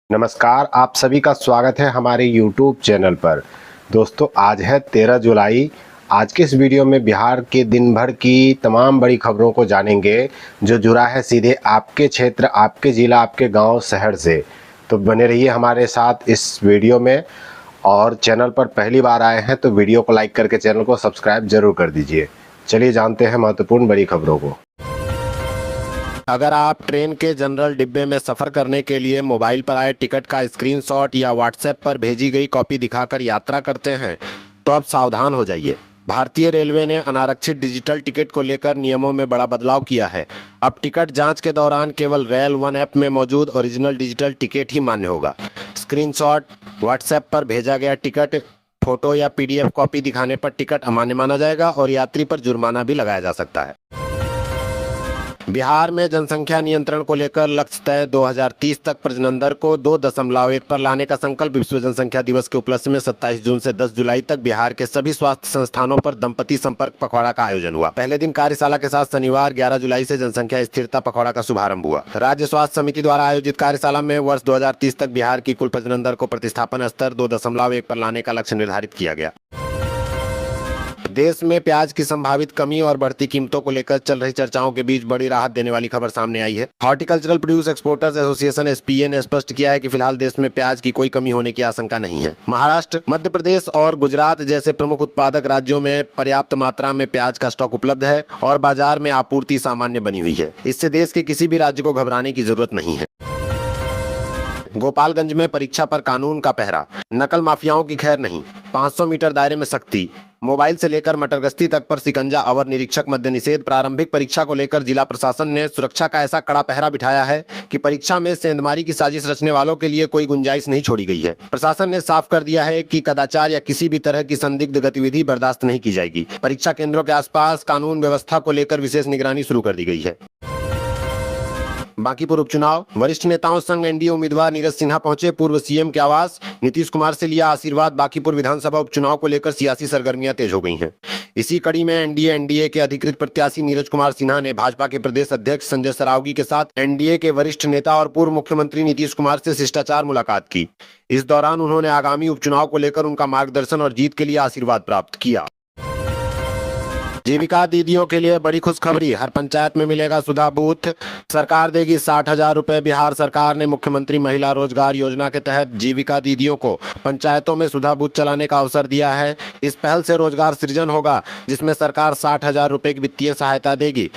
नमस्कार, आप सभी का स्वागत है हमारे YouTube चैनल पर। दोस्तों, आज है 13 जुलाई। आज के इस वीडियो में बिहार के दिन भर की तमाम बड़ी खबरों को जानेंगे, जो जुड़ा है सीधे आपके क्षेत्र, आपके ज़िला, आपके गांव, शहर से। तो बने रहिए हमारे साथ इस वीडियो में। और चैनल पर पहली बार आए हैं तो वीडियो को लाइक करके चैनल को सब्सक्राइब जरूर कर दीजिए। चलिए जानते हैं महत्वपूर्ण बड़ी खबरों को। अगर आप ट्रेन के जनरल डिब्बे में सफ़र करने के लिए मोबाइल पर आए टिकट का स्क्रीनशॉट या व्हाट्सएप पर भेजी गई कॉपी दिखाकर यात्रा करते हैं तो अब सावधान हो जाइए। भारतीय रेलवे ने अनारक्षित डिजिटल टिकट को लेकर नियमों में बड़ा बदलाव किया है। अब टिकट जांच के दौरान केवल रेल वन ऐप में मौजूद ओरिजिनल डिजिटल टिकट ही मान्य होगा। स्क्रीनशॉट, व्हाट्सएप पर भेजा गया टिकट, फोटो या पीडीएफ कॉपी दिखाने पर टिकट अमान्य माना जाएगा और यात्री पर जुर्माना भी लगाया जा सकता है। बिहार में जनसंख्या नियंत्रण को लेकर लक्ष्य तय 2030 तक प्रजनन दर को 2.1 पर लाने का संकल्प। विश्व जनसंख्या दिवस के उपलक्ष्य में 27 जून से 10 जुलाई तक बिहार के सभी स्वास्थ्य संस्थानों पर दंपति संपर्क पखवाड़ा का आयोजन हुआ। पहले दिन कार्यशाला के साथ शनिवार 11 जुलाई से जनसंख्या स्थिरता पखवाड़ा का शुभारंभ हुआ। राज्य स्वास्थ्य समिति द्वारा आयोजित कार्यशाला में वर्ष 2030 तक बिहार की कुल प्रजनन दर को प्रतिस्थापन स्तर 2.1 पर लाने का लक्ष्य निर्धारित किया गया। देश में प्याज की संभावित कमी और बढ़ती कीमतों को लेकर चल रही चर्चाओं के बीच बड़ी राहत देने वाली खबर सामने आई है। Horticultural produce exporters association SPA ने स्पष्ट किया है कि फिलहाल देश में प्याज की कोई कमी होने की आशंका नहीं है। महाराष्ट्र, मध्य प्रदेश और गुजरात जैसे प्रमुख उत्पादक राज्यों में पर्याप्त मात्रा में प्याज का स्टॉक उपलब्ध है और बाजार में आपूर्ति सामान्य बनी हुई है। इससे देश के किसी भी राज्य को घबराने की जरूरत नहीं है। गोपालगंज में परीक्षा पर कानून का पहरा, नकल माफियाओं की खैर नहीं, 500 मीटर दायरे में सख्ती, मोबाइल से लेकर मटरगश्ती तक पर शिकंजा, अवर निरीक्षक मद्य निषेध। प्रारंभिक परीक्षा को लेकर जिला प्रशासन ने सुरक्षा का ऐसा कड़ा पहरा बिठाया है कि परीक्षा में सेंधमारी की साजिश रचने वालों के लिए कोई गुंजाइश नहीं छोड़ी गई है। प्रशासन ने साफ कर दिया है कि कदाचार या किसी भी तरह की संदिग्ध गतिविधि बर्दाश्त नहीं की जाएगी। परीक्षा केंद्रों के आसपास कानून व्यवस्था को लेकर विशेष निगरानी शुरू कर दी गई है। बांकीपुर उपचुनाव, वरिष्ठ नेताओं संग एनडीए उम्मीदवार नीरज सिन्हा पहुंचे पूर्व सीएम के आवास। नीतीश कुमार से लिया आशीर्वाद। बांकीपुर विधानसभा उपचुनाव को लेकर सियासी सरगर्मियां तेज हो गई हैं। इसी कड़ी में एनडीए के अधिकृत प्रत्याशी नीरज कुमार सिन्हा ने भाजपा के प्रदेश अध्यक्ष संजय सरावगी के साथ एनडीए के वरिष्ठ नेता और पूर्व मुख्यमंत्री नीतीश कुमार से शिष्टाचार मुलाकात की। इस दौरान उन्होंने आगामी उपचुनाव को लेकर उनका मार्गदर्शन और जीत के लिए आशीर्वाद प्राप्त किया। जीविका दीदियों के लिए बड़ी खुशखबरी, हर पंचायत में मिलेगा सुधा बूथ। सरकार देगी 60,000 रुपए। बिहार सरकार ने मुख्यमंत्री महिला रोजगार योजना के तहत जीविका दीदियों को पंचायतों में सुधा बूथ चलाने का अवसर दिया है। इस पहल से रोजगार सृजन होगा, जिसमें सरकार 60,000 रुपए की वित्तीय सहायता देगी।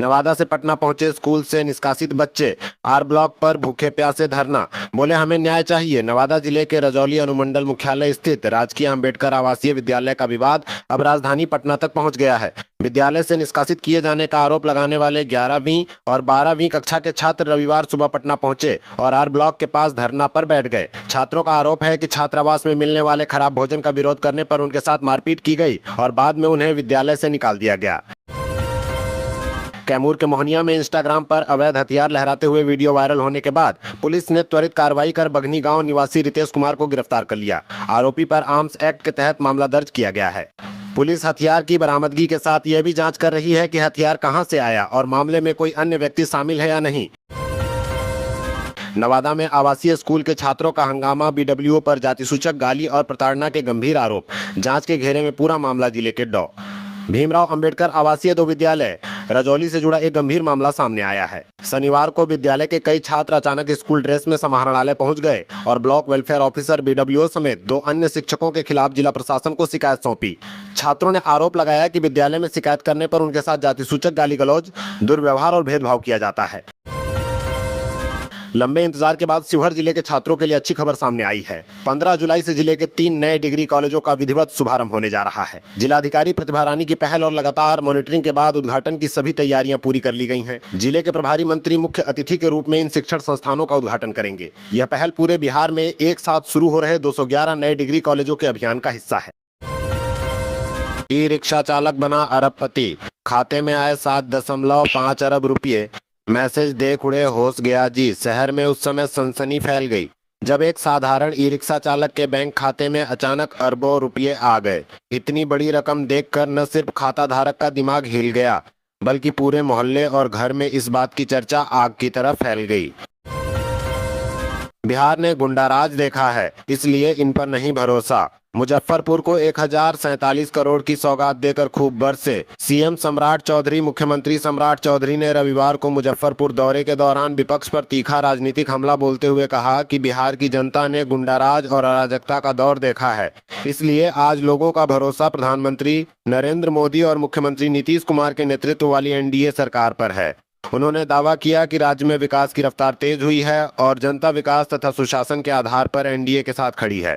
नवादा से पटना पहुंचे स्कूल से निष्कासित बच्चे, आर ब्लॉक पर भूखे प्यासे धरना, बोले हमें न्याय चाहिए। नवादा जिले के रजौली अनुमंडल मुख्यालय स्थित राजकीय अंबेडकर आवासीय विद्यालय का विवाद अब राजधानी पटना तक पहुंच गया है। विद्यालय से निष्कासित किए जाने का आरोप लगाने वाले 11वीं और 12वीं कक्षा के छात्र रविवार सुबह पटना पहुंचे और आर ब्लॉक के पास धरना पर बैठ गए। छात्रों का आरोप है कि छात्रावास में मिलने वाले खराब भोजन का विरोध करने पर उनके साथ मारपीट की गई और बाद में उन्हें विद्यालय से निकाल दिया गया। कैमूर के मोहनिया में इंस्टाग्राम पर अवैध हथियार लहराते हुए वीडियो वायरल होने के बाद पुलिस ने त्वरित कार्रवाई कर बघनी गांव निवासी रितेश कुमार को गिरफ्तार कर लिया। आरोपी पर आर्म्स एक्ट के तहत मामला दर्ज किया गया है। पुलिस हथियार की बरामदगी के साथ यह भी जांच कर रही है कि हथियार कहां से आया और मामले में कोई अन्य व्यक्ति शामिल है या नहीं। नवादा में आवासीय स्कूल के छात्रों का हंगामा, बीडब्ल्यूओ पर जातिसूचक गाली और प्रताड़ना के गंभीर आरोप। जांच के घेरे में पूरा मामला जिले के डॉ भीमराव अंबेडकर आवासीय 2 विद्यालय रजौली से जुड़ा एक गंभीर मामला सामने आया है। शनिवार को विद्यालय के कई छात्र अचानक स्कूल ड्रेस में समाहरणालय पहुंच गए और ब्लॉक वेलफेयर ऑफिसर बीडब्ल्यूओ समेत 2 अन्य शिक्षकों के खिलाफ जिला प्रशासन को शिकायत सौंपी। छात्रों ने आरोप लगाया कि विद्यालय में शिकायत करने पर उनके साथ जातिसूचक गाली गलौज, दुर्व्यवहार और भेदभाव किया जाता है। लंबे इंतजार के बाद शिवहर जिले के छात्रों के लिए अच्छी खबर सामने आई है। 15 जुलाई से जिले के 3 नए डिग्री कॉलेजों का विधिवत शुभारंभ होने जा रहा है। जिलाधिकारी प्रतिभा रानी की पहल और लगातार मॉनिटरिंग के बाद उद्घाटन की सभी तैयारियां पूरी कर ली गई हैं। जिले के प्रभारी मंत्री मुख्य अतिथि के रूप में इन शिक्षण संस्थानों का उद्घाटन करेंगे। यह पहल पूरे बिहार में एक साथ शुरू हो रहे 211 नए डिग्री कॉलेजों के अभियान का हिस्सा है। ई रिक्शा चालक बना अरबपति, खाते में आए 7.5 अरब रुपये। मैसेज देख उड़े होश गया जी। शहर में उस समय सनसनी फैल गई जब एक साधारण ई रिक्शा चालक के बैंक खाते में अचानक अरबों रुपये आ गए। इतनी बड़ी रकम देखकर न सिर्फ खाता धारक का दिमाग हिल गया, बल्कि पूरे मोहल्ले और घर में इस बात की चर्चा आग की तरह फैल गई। बिहार ने गुंडाराज देखा है, इसलिए इन पर नहीं भरोसा। मुजफ्फरपुर को 1047 करोड़ की सौगात देकर खूब बरसे। सीएम सम्राट चौधरी। मुख्यमंत्री सम्राट चौधरी ने रविवार को मुजफ्फरपुर दौरे के दौरान विपक्ष पर तीखा राजनीतिक हमला बोलते हुए कहा कि बिहार की जनता ने गुंडाराज और अराजकता का दौर देखा है, इसलिए आज लोगों का भरोसा प्रधानमंत्री नरेंद्र मोदी और मुख्यमंत्री नीतीश कुमार के नेतृत्व वाली एनडीए सरकार पर है। उन्होंने दावा किया कि राज्य में विकास की रफ्तार तेज हुई है और जनता विकास तथा सुशासन के आधार पर एनडीए के साथ खड़ी है।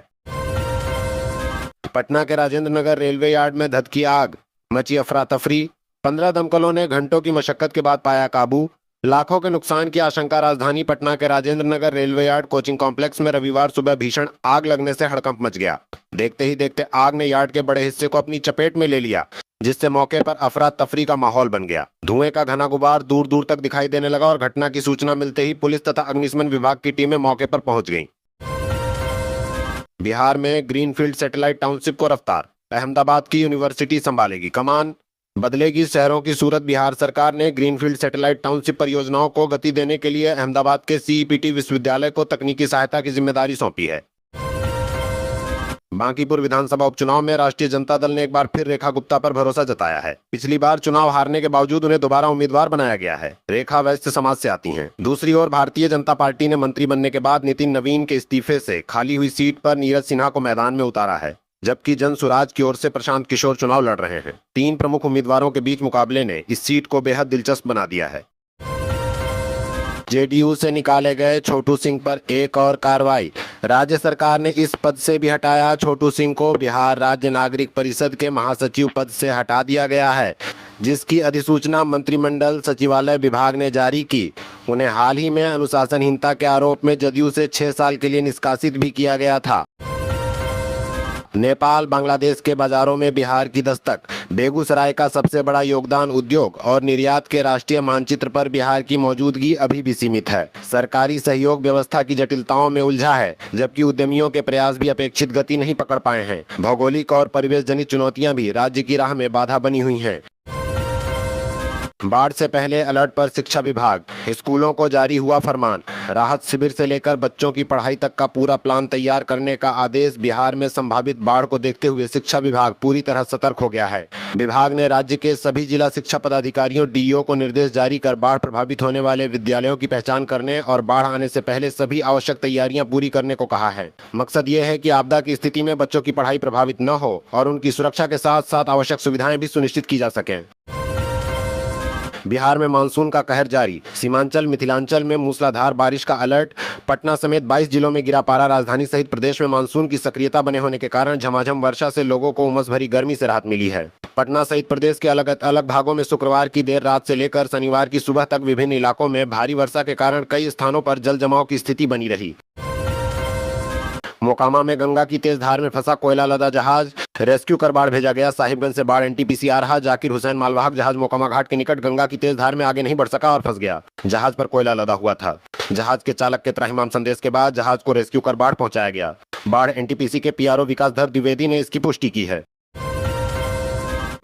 पटना के राजेंद्र नगर रेलवे यार्ड में धधकी आग, मची अफरा तफरी। 15 दमकलों ने घंटों की मशक्कत के बाद पाया काबू। लाखों के नुकसान की आशंका। राजधानी पटना के Rajendra Nagar railway yard coaching complex में रविवार सुबह भीषण आग लगने से हड़कंप मच गया। देखते ही देखते आग ने यार्ड के बड़े हिस्से को अपनी चपेट में ले लिया, जिससे मौके पर अफरा तफरी का माहौल बन गया। धुएं का घना गुबार दूर दूर तक दिखाई देने लगा और घटना की सूचना मिलते ही पुलिस तथा अग्निशमन विभाग की टीमें मौके पर पहुंच गईं। बिहार में ग्रीनफील्ड सैटेलाइट टाउनशिप को रफ्तार। अहमदाबाद की यूनिवर्सिटी संभालेगी कमान, बदलेगी शहरों की सूरत। बिहार सरकार ने ग्रीनफील्ड सैटेलाइट टाउनशिप परियोजनाओं को गति देने के लिए अहमदाबाद के सीईपीटी विश्वविद्यालय को तकनीकी सहायता की जिम्मेदारी सौंपी है। बांकीपुर विधानसभा उपचुनाव में राष्ट्रीय जनता दल ने एक बार फिर रेखा गुप्ता पर भरोसा जताया है। पिछली बार चुनाव हारने के बावजूद उन्हें दोबारा उम्मीदवार बनाया गया है। रेखा वैश्य समाज से आती हैं। दूसरी ओर भारतीय जनता पार्टी ने मंत्री बनने के बाद नितिन नवीन के इस्तीफे से खाली हुई सीट पर नीरज सिन्हा को मैदान में उतारा है, जबकि जन सुराज की ओर से प्रशांत किशोर चुनाव लड़ रहे हैं। 3 प्रमुख उम्मीदवारों के बीच मुकाबले ने इस सीट को बेहद दिलचस्प बना दिया है। जेडीयू से निकाले गए छोटू सिंह पर एक और कार्रवाई। राज्य सरकार ने इस पद से भी हटाया। छोटू सिंह को बिहार राज्य नागरिक परिषद के महासचिव पद से हटा दिया गया है, जिसकी अधिसूचना मंत्रिमंडल सचिवालय विभाग ने जारी की। उन्हें हाल ही में अनुशासनहीनता के आरोप में जदयू से 6 साल के लिए निष्कासित भी किया गया था। नेपाल बांग्लादेश के बाजारों में बिहार की दस्तक। बेगूसराय का सबसे बड़ा योगदान उद्योग और निर्यात के राष्ट्रीय मानचित्र पर बिहार की मौजूदगी अभी भी सीमित है। सरकारी सहयोग व्यवस्था की जटिलताओं में उलझा है, जबकि उद्यमियों के प्रयास भी अपेक्षित गति नहीं पकड़ पाए हैं। भौगोलिक और परिवेश जनित चुनौतियां भी राज्य की राह में बाधा बनी हुई हैं। बाढ़ से पहले अलर्ट पर शिक्षा विभाग। स्कूलों को जारी हुआ फरमान। राहत शिविर से लेकर बच्चों की पढ़ाई तक का पूरा प्लान तैयार करने का आदेश। बिहार में संभावित बाढ़ को देखते हुए शिक्षा विभाग पूरी तरह सतर्क हो गया है। विभाग ने राज्य के सभी जिला शिक्षा पदाधिकारियों डीईओ को निर्देश जारी कर बाढ़ प्रभावित होने वाले विद्यालयों की पहचान करने और बाढ़ आने से पहले सभी आवश्यक तैयारियां पूरी करने को कहा है। मकसद ये है कि आपदा की स्थिति में बच्चों की पढ़ाई प्रभावित न हो और उनकी सुरक्षा के साथ साथ आवश्यक सुविधाएं भी सुनिश्चित की जा सकें। बिहार में मानसून का कहर जारी। सीमांचल मिथिलांचल में मूसलाधार बारिश का अलर्ट। पटना समेत 22 जिलों में गिरा पारा। राजधानी सहित प्रदेश में मानसून की सक्रियता बने होने के कारण झमाझम वर्षा से लोगों को उमस भरी गर्मी से राहत मिली है। पटना सहित प्रदेश के अलग अलग भागों में शुक्रवार की देर रात से लेकर शनिवार की सुबह तक विभिन्न इलाकों में भारी वर्षा के कारण कई स्थानों पर जल जमाव की स्थिति बनी रही। मोकामा में गंगा की तेज धार में फंसा कोयला लदा जहाज। रेस्क्यू कर बाढ़ भेजा गया। साहिबगंज से बाढ़ एनटीपीसी आ रहा। जाकिर हुसैन मालवाहक जहाज मोकामा घाट के निकट गंगा की तेज धार में आगे नहीं बढ़ सका और फंस गया। जहाज पर कोयला लदा हुआ था। जहाज के चालक के त्राहिमाम संदेश के बाद जहाज को रेस्क्यू कर बाढ़ पहुंचाया गया। बाढ़ एनटीपीसी के पीआरओ विकासधर द्विवेदी ने इसकी पुष्टि की है।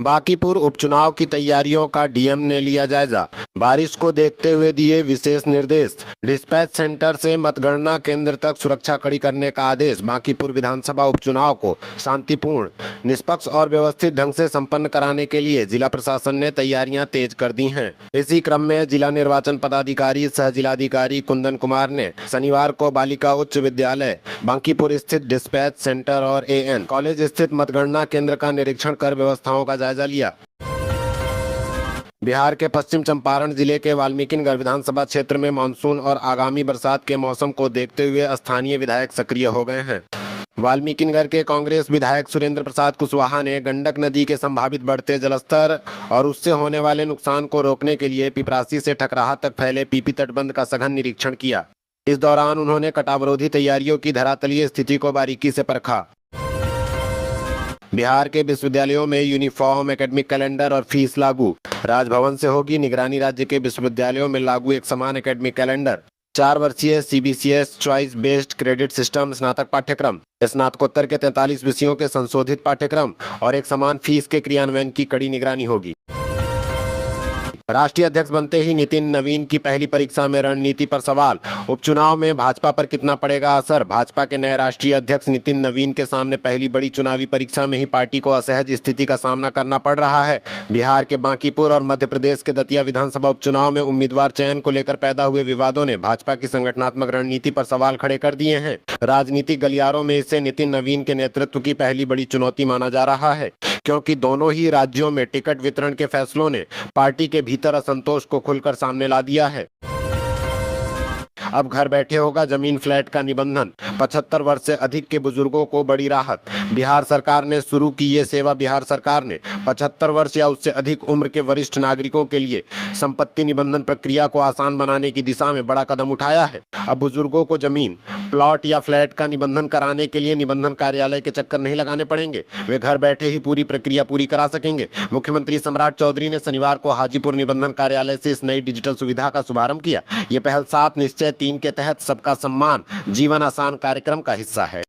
बांकीपुर उपचुनाव की तैयारियों का डीएम ने लिया जायजा। बारिश को देखते हुए दिए विशेष निर्देश। डिस्पैच सेंटर से मतगणना केंद्र तक सुरक्षा कड़ी करने का आदेश। बांकीपुर विधानसभा उपचुनाव को शांतिपूर्ण, निष्पक्ष और व्यवस्थित ढंग से संपन्न कराने के लिए जिला प्रशासन ने तैयारियां तेज कर दी हैं। इसी क्रम में जिला निर्वाचन पदाधिकारी सह जिलाधिकारी कुंदन कुमार ने शनिवार को बालिका उच्च विद्यालय बांकीपुर स्थित डिस्पैच सेंटर और एएन कॉलेज स्थित मतगणना केंद्र का निरीक्षण कर व्यवस्थाओं का जायजा लिया। बिहार के पश्चिम चंपारण जिले के वाल्मीकिनगर विधानसभा क्षेत्र में मानसून और आगामी बरसात के मौसम को देखते हुए स्थानीय विधायक सक्रिय हो गए हैं। वाल्मीकिनगर के कांग्रेस विधायक सुरेंद्र प्रसाद कुशवाहा ने गंडक नदी के संभावित बढ़ते जलस्तर और उससे होने वाले नुकसान को रोकने के लिए पिपरासी से ठकराहा तक फैले पीपी तटबंध का सघन निरीक्षण किया। इस दौरान उन्होंने कटावरोधी तैयारियों की धरातलीय स्थिति को बारीकी से परखा। बिहार के विश्वविद्यालयों में यूनिफॉर्म एकेडमिक कैलेंडर और फीस लागू। राजभवन से होगी निगरानी। राज्य के विश्वविद्यालयों में लागू एक समान एकेडमिक कैलेंडर। 4 वर्षीय CBCS choice based credit system स्नातक पाठ्यक्रम, स्नातकोत्तर के 43 विषयों के संशोधित पाठ्यक्रम और एक समान फीस के क्रियान्वयन की कड़ी निगरानी होगी। राष्ट्रीय अध्यक्ष बनते ही नितिन नवीन की पहली परीक्षा में रणनीति पर सवाल। उपचुनाव में भाजपा पर कितना पड़ेगा असर? भाजपा के नए राष्ट्रीय अध्यक्ष नितिन नवीन के सामने पहली बड़ी चुनावी परीक्षा में ही पार्टी को असहज स्थिति का सामना करना पड़ रहा है। बिहार के बांकीपुर और मध्य प्रदेश के दतिया विधानसभा उपचुनाव में उम्मीदवार चयन को लेकर पैदा हुए विवादों ने भाजपा की संगठनात्मक रणनीति पर सवाल खड़े कर दिए हैं। राजनीतिक गलियारों में इसे नितिन नवीन के नेतृत्व की पहली बड़ी चुनौती माना जा रहा है, क्योंकि दोनों ही राज्यों में टिकट वितरण के फैसलों ने पार्टी के भीतर असंतोष को खुलकर सामने ला दिया है। अब घर बैठे होगा जमीन फ्लैट का निबंधन। 75 वर्ष से अधिक के बुजुर्गों को बड़ी राहत। बिहार सरकार ने शुरू की ये सेवा। बिहार सरकार ने 75 वर्ष या उससे अधिक उम्र के वरिष्ठ नागरिकों के लिए संपत्ति निबंधन प्रक्रिया को आसान बनाने की दिशा में बड़ा कदम उठाया है। अब बुजुर्गों को जमीन, प्लॉट या फ्लैट का निबंधन कराने के लिए निबंधन कार्यालय के चक्कर नहीं लगाने पड़ेंगे। वे घर बैठे ही पूरी प्रक्रिया पूरी करा सकेंगे। मुख्यमंत्री सम्राट चौधरी ने शनिवार को हाजीपुर निबंधन कार्यालय से इस नई डिजिटल सुविधा का शुभारंभ किया। ये पहल 7 निश्चय 3 के तहत सबका सम्मान जीवन आसान कार्यक्रम का हिस्सा है।